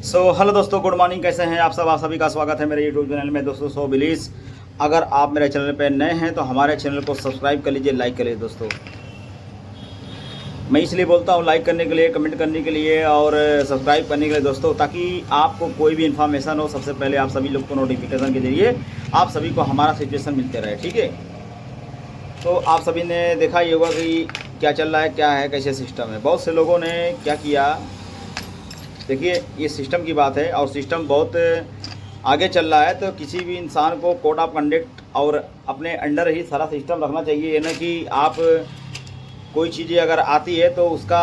Hello दोस्तों, good morning. कैसे हैं आप सब? आप सभी का स्वागत है मेरे यूट्यूब चैनल में दोस्तों सो बिलीस। अगर आप मेरे चैनल पर नए हैं तो हमारे चैनल को सब्सक्राइब कर लीजिए, लाइक कर लीजिए। दोस्तों मैं इसलिए बोलता हूँ लाइक करने के लिए, कमेंट करने के लिए और सब्सक्राइब करने के लिए दोस्तों, ताकि आपको कोई भी इन्फॉर्मेशन हो सबसे पहले आप सभी लोग को नोटिफिकेशन के जरिए आप सभी को हमारा सिचुएशन मिलते रहे। ठीक है, तो आप सभी ने देखा ही होगा कि क्या चल रहा है, क्या है, कैसे सिस्टम है। बहुत से लोगों ने क्या किया, देखिए ये सिस्टम की बात है और सिस्टम बहुत आगे चल रहा है। तो किसी भी इंसान को कोड ऑफ कंडक्ट और अपने अंडर ही सारा सिस्टम रखना चाहिए। ये ना कि आप कोई चीज़ें अगर आती है तो उसका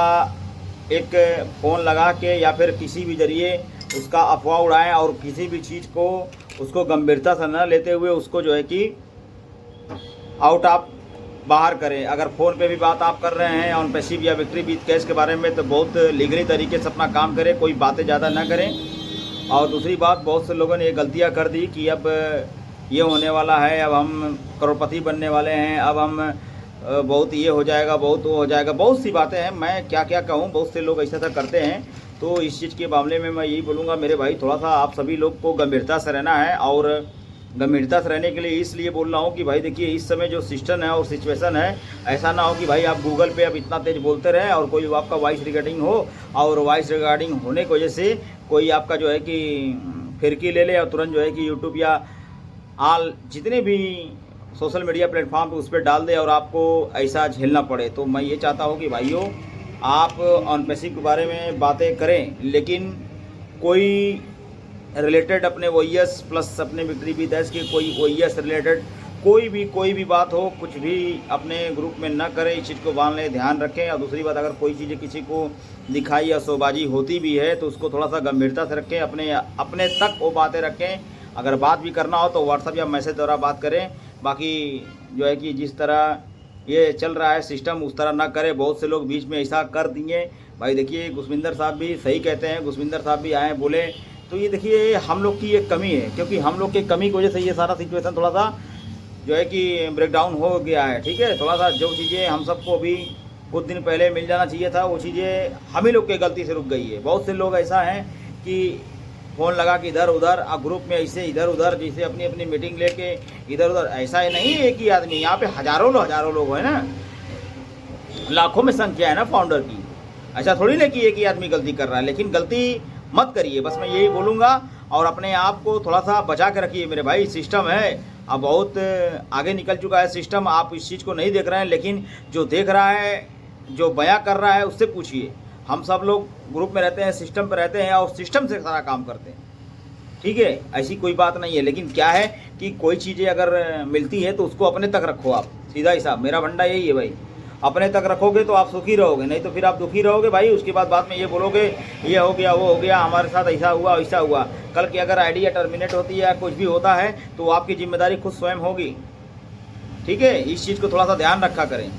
एक फ़ोन लगा के या फिर किसी भी ज़रिए उसका अफवाह उड़ाएं और किसी भी चीज़ को उसको गंभीरता से न लेते हुए उसको जो है कि आउट ऑफ बाहर करें। अगर फ़ोन पे भी बात आप कर रहे हैं ऑन पैसिव या विक्ट्री बीट कैश के बारे में, तो बहुत लीगली तरीके से अपना काम करें, कोई बातें ज़्यादा ना करें। और दूसरी बात, बहुत से लोगों ने ये गलतियाँ कर दी कि अब ये होने वाला है, अब हम करोड़पति बनने वाले हैं, अब हम बहुत ये हो जाएगा, बहुत वो हो जाएगा, बहुत सी बातें हैं। मैं क्या क्या कहूँ, बहुत से लोग ऐसा करते हैं। तो इस चीज़ के मामले में मैं यही बोलूँगा मेरे भाई, थोड़ा सा आप सभी लोग को गंभीरता से रहना है। और गंभीरता से रहने के लिए इसलिए बोल रहा हूँ कि भाई देखिए इस समय जो सिस्टम है और सिचुएशन है, ऐसा ना हो कि भाई आप गूगल पे अब इतना तेज़ बोलते रहें और कोई आपका वॉइस रिकॉर्डिंग हो और वॉइस रिकॉर्डिंग होने की वजह से कोई आपका जो है कि फिरकी ले ले और तुरंत जो है कि यूट्यूब या आल जितने भी सोशल मीडिया प्लेटफॉर्म पे उस पर डाल दे और आपको ऐसा झेलना पड़े। तो मैं ये चाहता हूँ कि भाइयों आप ऑन पैसिव के बारे में बातें करें, लेकिन कोई रिलेटेड अपने ओएस प्लस अपने विक्ट्री बी दैश के कोई ओएस रिलेटेड कोई भी बात हो, कुछ भी अपने ग्रुप में ना करें। इस चीज़ को मान लें, ध्यान रखें। और दूसरी बात, अगर कोई चीज़ें किसी को दिखाई या शोबाजी होती भी है तो उसको थोड़ा सा गंभीरता से रखें, अपने तक वो बातें रखें। अगर बात भी करना हो तो व्हाट्सअप या मैसेज द्वारा बात करें। बाकी जो है कि जिस तरह ये चल रहा है सिस्टम उस तरह ना करें। बहुत से लोग बीच में ऐसा कर दिए भाई। देखिए गुसविंदर साहब भी सही कहते हैं, गुसविंदर साहब भी आए बोले, तो ये देखिए हम लोग की एक कमी है, क्योंकि हम लोग की कमी की वजह से ये सारा सिचुएशन थोड़ा सा जो है कि ब्रेकडाउन हो गया है। ठीक है, थोड़ा सा जो चीज़ें हम सबको अभी कुछ दिन पहले मिल जाना चाहिए था वो चीज़ें हम ही लोग की गलती से रुक गई है। बहुत से लोग ऐसा हैं कि फ़ोन लगा के इधर उधर ग्रुप में ऐसे इधर उधर जैसे अपनी अपनी मीटिंग लेके इधर उधर, ऐसा नहीं है एक ही आदमी, यहाँ पे हज़ारों लोग हैं ना, लाखों में संख्या है ना फाउंडर की। ऐसा थोड़ी ना कि एक ही आदमी गलती कर रहा है, लेकिन गलती मत करिए, बस मैं यही बोलूँगा। और अपने आप को थोड़ा सा बचा के रखिए मेरे भाई। सिस्टम है अब बहुत आगे निकल चुका है सिस्टम, आप इस चीज़ को नहीं देख रहे हैं, लेकिन जो देख रहा है, जो बयां कर रहा है उससे पूछिए। हम सब लोग ग्रुप में रहते हैं, सिस्टम पर रहते हैं और सिस्टम से सारा काम करते हैं। ठीक है, ऐसी कोई बात नहीं है। लेकिन क्या है कि कोई चीज़ें अगर मिलती है तो उसको अपने तक रखो आप, सीधा हिसाब। मेरा फंडा यही है भाई, अपने तक रखोगे तो आप सुखी रहोगे, नहीं तो फिर आप दुखी रहोगे भाई। उसके बाद में ये बोलोगे ये हो गया वो हो गया, हमारे साथ ऐसा हुआ वैसा हुआ। कल की अगर आईडी या टर्मिनेट होती है या कुछ भी होता है तो आपकी जिम्मेदारी खुद स्वयं होगी। ठीक है, इस चीज़ को थोड़ा सा ध्यान रखा करें।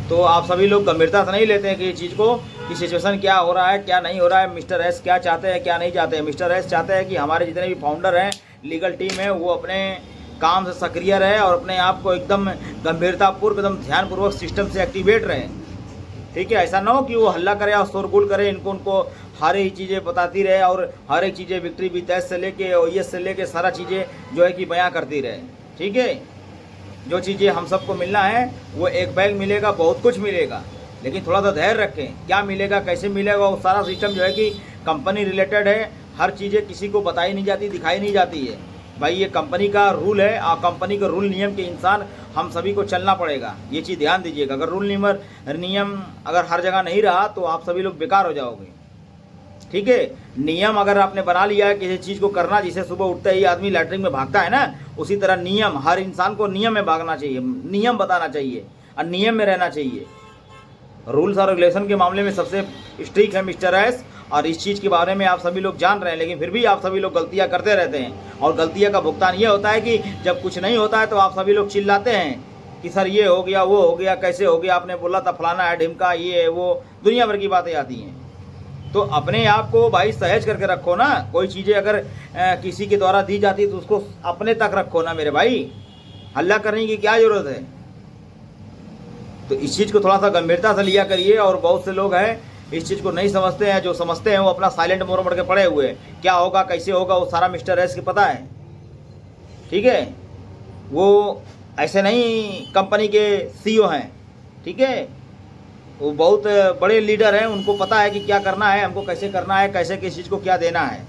तो आप सभी लोग गंभीरता से नहीं लेते हैं कि ये चीज़ को कि सिचुएशन क्या हो रहा है क्या नहीं हो रहा है। मिस्टर एस क्या चाहते हैं क्या नहीं चाहते हैं। मिस्टर एस चाहते हैं कि हमारे जितने भी फाउंडर हैं, लीगल टीम है, वो अपने काम से सक्रिय रहे और अपने आप को एकदम गंभीरतापूर्वक एकदम ध्यानपूर्वक सिस्टम से एक्टिवेट रहे। ठीक है, ऐसा ना हो कि वो हल्ला करे और शोरगुल करे, उनको हर एक चीज़ें बताती रहे और हर एक चीज़ें विक्ट्री बी दैश से लेके ओएस से लेके सारा चीज़ें जो है कि बयां करती रहे। ठीक है, जो चीज़ें हम सबको मिलना है वो एक बैग मिलेगा, बहुत कुछ मिलेगा, लेकिन थोड़ा सा धैर्य रखें। क्या मिलेगा कैसे मिलेगा वो सारा सिस्टम जो है कि कंपनी रिलेटेड है। हर चीज़ें किसी को बताई नहीं जाती, दिखाई नहीं जाती है भाई। ये कंपनी का रूल है और कंपनी के रूल नियम के इंसान हम सभी को चलना पड़ेगा। ये चीज़ ध्यान दीजिएगा। अगर रूल नियम अगर हर जगह नहीं रहा तो आप सभी लोग बेकार हो जाओगे। ठीक है, नियम अगर आपने बना लिया है किसी चीज़ को करना, जिसे सुबह उठते ही आदमी लैट्रिन में भागता है ना, उसी तरह नियम, हर इंसान को नियम में भागना चाहिए, नियम बताना चाहिए और नियम में रहना चाहिए। रूल्स और रेगुलेशन के मामले में सबसे स्ट्रिक्ट है मिस्टर एस, और इस चीज़ के बारे में आप सभी लोग जान रहे हैं, लेकिन फिर भी आप सभी लोग गलतियां करते रहते हैं। और गलतियां का भुगतान ये होता है कि जब कुछ नहीं होता है तो आप सभी लोग चिल्लाते हैं कि सर ये हो गया वो हो गया, कैसे हो गया, आपने बोला था फलाना है ढिमका, ये है वो, दुनिया भर की बातें आती हैं। तो अपने आप को भाई सहेज करके रखो ना। कोई चीज़ें अगर किसी के द्वारा दी जाती है तो उसको अपने तक रखो ना मेरे भाई, हल्ला करने की क्या ज़रूरत है। तो इस चीज़ को थोड़ा सा गंभीरता से लिया करिए। और बहुत से लोग हैं इस चीज़ को नहीं समझते हैं। जो समझते हैं वो अपना साइलेंट मोड के पड़े हुए हैं। क्या होगा कैसे होगा वो सारा मिस्टर एस के पता है, ठीक है। वो ऐसे नहीं कंपनी के सीईओ हैं, ठीक है, वो बहुत बड़े लीडर हैं, उनको पता है कि क्या करना है, हमको कैसे करना है, कैसे किस चीज़ को क्या देना है,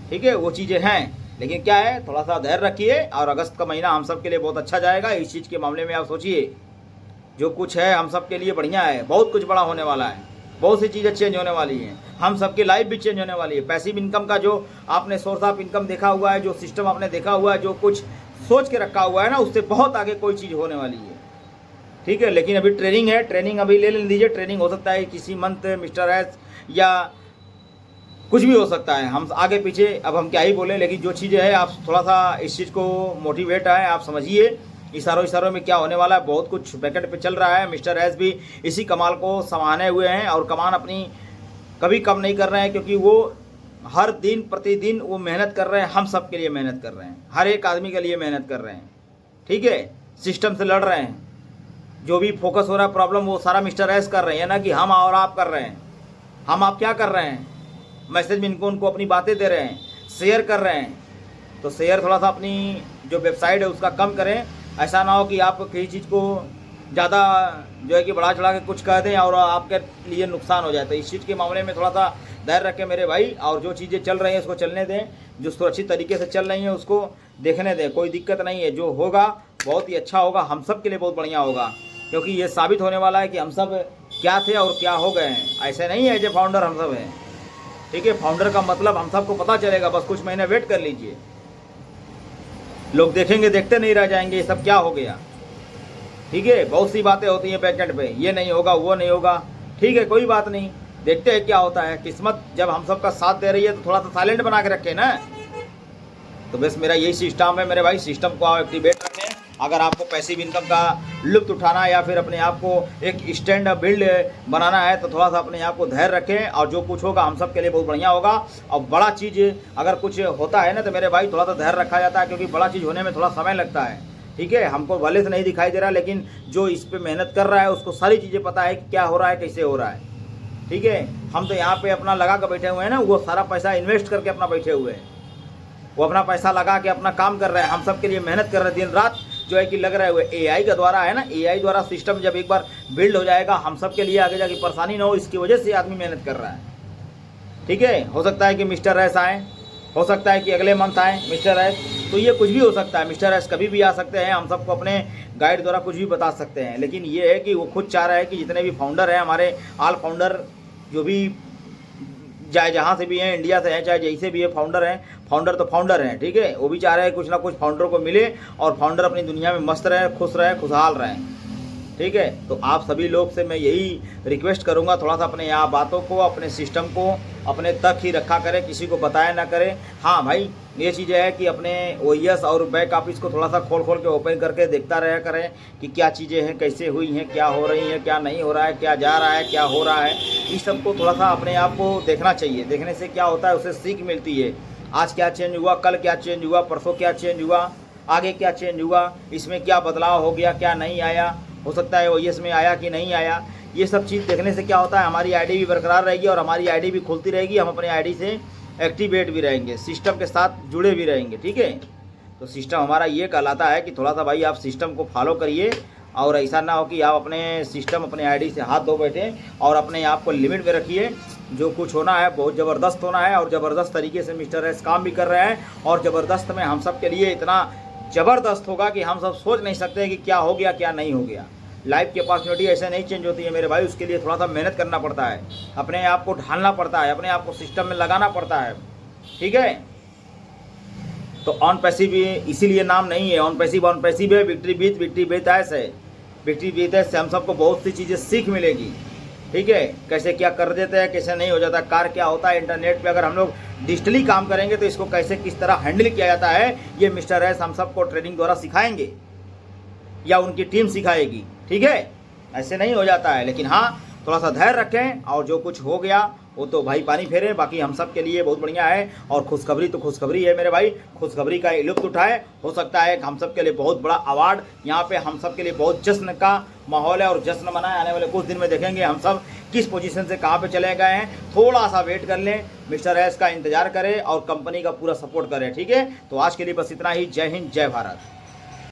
ठीक है, वो चीज़ें हैं। लेकिन क्या है, थोड़ा सा धैर्य रखिए और अगस्त का महीना हम सब के लिए बहुत अच्छा जाएगा। इस चीज़ के मामले में आप सोचिए, जो कुछ है हम सब के लिए बढ़िया है, बहुत कुछ बड़ा होने वाला है, बहुत सी चीज़ें चेंज होने वाली हैं, हम सबकी लाइफ भी चेंज होने वाली है। पैसिव इनकम का जो आपने सोर्स ऑफ इनकम देखा हुआ है, जो सिस्टम आपने देखा हुआ है, जो कुछ सोच के रखा हुआ है ना, उससे बहुत आगे कोई चीज़ होने वाली है, ठीक है। लेकिन अभी ट्रेनिंग है, ट्रेनिंग अभी ले लीजिए। ट्रेनिंग हो सकता है किसी मंथ मिस्टर एस या कुछ भी हो सकता है, हम आगे पीछे अब हम क्या ही बोले। लेकिन जो चीज़ें है आप थोड़ा सा इस चीज़ को मोटिवेट है, आप समझिए इशारों में क्या होने वाला है। बहुत कुछ बैकेट पे चल रहा है। मिस्टर एस भी इसी कमाल को संभाले हुए हैं और कमान अपनी कभी कम नहीं कर रहे हैं, क्योंकि वो हर दिन प्रतिदिन वो मेहनत कर रहे हैं, हम सब के लिए मेहनत कर रहे हैं, हर एक आदमी के लिए मेहनत कर रहे हैं, ठीक है। सिस्टम से लड़ रहे हैं, जो भी फोकस हो रहा है प्रॉब्लम वो सारा मिस्टर एस कर रहे हैं, ना कि हम और आप कर रहे हैं। हम आप क्या कर रहे हैं, मैसेज में उनको अपनी बातें दे रहे हैं, शेयर कर रहे हैं। तो शेयर थोड़ा सा अपनी जो वेबसाइट है उसका कम करें। ऐसा ना हो कि आप किसी चीज़ को ज़्यादा जो है कि बढ़ा चढ़ा के कुछ कह दें और आपके लिए नुकसान हो जाए। तो इस चीज़ के मामले में थोड़ा सा धैर्य रखें मेरे भाई, और जो चीज़ें चल रही हैं उसको चलने दें, जो सुरक्षित तरीके से चल रही हैं उसको देखने दें, कोई दिक्कत नहीं है। जो होगा बहुत ही अच्छा होगा, हम सब के लिए बहुत बढ़िया होगा, क्योंकि ये साबित होने वाला है कि हम सब क्या थे और क्या हो गए हैं। ऐसे नहीं है जो फाउंडर हम सब हैं, ठीक है। फाउंडर का मतलब हम सबको पता चलेगा, बस कुछ महीने वेट कर लीजिए, लोग देखेंगे, देखते नहीं रह जाएंगे ये सब क्या हो गया, ठीक है। बहुत सी बातें होती हैं बैकेंड पे, ये नहीं होगा वो नहीं होगा, ठीक है, कोई बात नहीं, देखते हैं क्या होता है। किस्मत जब हम सबका साथ दे रही है तो थोड़ा सा साइलेंट बना के रखें ना। तो बस मेरा यही सिस्टम है मेरे भाई, सिस्टम को आप एक्टिवेट रखें। अगर आपको पैसिव इनकम का लुत्फ उठाना है या फिर अपने आप को एक स्टैंड अप बिल्ड बनाना है तो थोड़ा सा अपने आप को धैर्य रखें, और जो कुछ होगा हम सब के लिए बहुत बढ़िया होगा। और बड़ा चीज़ अगर कुछ होता है ना तो मेरे भाई थोड़ा सा धैर्य रखा जाता है, क्योंकि बड़ा चीज़ होने में थोड़ा समय लगता है, ठीक है। हमको भले से नहीं दिखाई दे रहा, लेकिन जो इस पर मेहनत कर रहा है उसको सारी चीज़ें पता है कि क्या हो रहा है, कैसे हो रहा है, ठीक है। हम तो यहाँ पे अपना लगा कर बैठे हुए हैं ना, वो सारा पैसा इन्वेस्ट करके अपना बैठे हुए हैं, वो अपना पैसा लगा के अपना काम कर रहे हैं, हम सब के लिए मेहनत कर रहे हैं दिन रात, जो है कि लग रहा है वो एआई का द्वारा है ना। एआई द्वारा सिस्टम जब एक बार बिल्ड हो जाएगा, हम सब के लिए आगे जाके परेशानी ना हो, इसकी वजह से आदमी मेहनत कर रहा है, ठीक है। हो सकता है कि मिस्टर एस आए, हो सकता है कि अगले मंथ आए मिस्टर एस, तो ये कुछ भी हो सकता है। मिस्टर एस कभी भी आ सकते हैं, हम सबको अपने गाइड द्वारा कुछ भी बता सकते हैं। लेकिन ये है कि वो खुद चाह रहा है कि जितने भी फाउंडर हैं हमारे, ऑल फाउंडर जो भी चाहे जहाँ से भी हैं, इंडिया से हैं चाहे जैसे भी है फाउंडर हैं, फाउंडर तो फाउंडर हैं, ठीक है। वो भी चाह रहे हैं कुछ ना कुछ फाउंडर को मिले और फाउंडर अपनी दुनिया में मस्त रहे, खुश रहे, खुशहाल रहें, ठीक है। तो आप सभी लोग से मैं यही रिक्वेस्ट करूंगा, थोड़ा सा अपने यहाँ बातों को, अपने सिस्टम को अपने तक ही रखा करें, किसी को बताया ना करें। हाँ भाई, ये चीज़ें है कि अपने ओएस और बैक ऑफिस को थोड़ा सा खोल के ओपन करके देखता रहा करें कि क्या चीज़ें हैं, कैसे हुई हैं, क्या हो रही हैं, क्या नहीं हो रहा है, क्या जा रहा है, क्या हो रहा है। इस सब को थोड़ा सा अपने आप को देखना चाहिए। देखने से क्या होता है, उससे सीख मिलती है। आज क्या चेंज हुआ, कल क्या चेंज हुआ, परसों क्या चेंज हुआ, आगे क्या चेंज हुआ, इसमें क्या बदलाव हो गया, क्या नहीं आया, हो सकता है ओएस में आया कि नहीं आया। ये सब चीज़ देखने से क्या होता है, हमारी आईडी भी बरकरार रहेगी और हमारी आईडी भी खुलती रहेगी, हम अपने आईडी से एक्टिवेट भी रहेंगे, सिस्टम के साथ जुड़े भी रहेंगे, ठीक है। तो सिस्टम हमारा ये कहलाता है कि थोड़ा सा भाई आप सिस्टम को फॉलो करिए, और ऐसा ना हो कि आप अपने सिस्टम अपने आईडी से हाथ धो बैठे, और अपने आप को लिमिट में रखिए। जो कुछ होना है बहुत ज़बरदस्त होना है, और ज़बरदस्त तरीके से मिस्टर एस काम भी कर रहे हैं, और ज़बरदस्त में हम सब के लिए इतना ज़बरदस्त होगा कि हम सब सोच नहीं सकते कि क्या हो गया क्या नहीं हो गया। लाइफ की अपॉर्चुनिटी ऐसे नहीं चेंज होती है मेरे भाई, उसके लिए थोड़ा सा मेहनत करना पड़ता है, अपने आप को ढालना पड़ता है, अपने आप को सिस्टम में लगाना पड़ता है, ठीक है। तो ऑन पैसिव इसीलिए नाम नहीं है, ऑन पैसिव है, विक्ट्री विथ एस है। विक्ट्री विथ एस से हम सबको बहुत सी चीज़ें सीख मिलेगी, ठीक है। कैसे क्या कर देते हैं, कैसे नहीं हो जाता, कार क्या होता है, इंटरनेट पे अगर हम लोग डिजिटली काम करेंगे तो इसको कैसे किस तरह हैंडल किया जाता है, ये मिस्टर एस हम सबको ट्रेनिंग द्वारा सिखाएंगे या उनकी टीम सिखाएगी, ठीक है। ऐसे नहीं हो जाता है। लेकिन हाँ, थोड़ा सा धैर्य रखें, और जो कुछ हो गया वो तो भाई पानी फेरे, बाकी हम सब के लिए बहुत बढ़िया है। और खुशखबरी तो खुशखबरी है मेरे भाई, खुशखबरी का लुत्फ उठाए। हो सकता है कि हम सब के लिए बहुत बड़ा अवार्ड, यहाँ पे हम सब के लिए बहुत जश्न का माहौल है और जश्न मनाए। आने वाले कुछ दिन में देखेंगे हम सब किस पोजीशन से कहाँ पे चले गए हैं। थोड़ा सा वेट कर लें, मिस्टर एस का इंतजार करें और कंपनी का पूरा सपोर्ट करें, ठीक है। तो आज के लिए बस इतना ही। जय हिंद, जय भारत।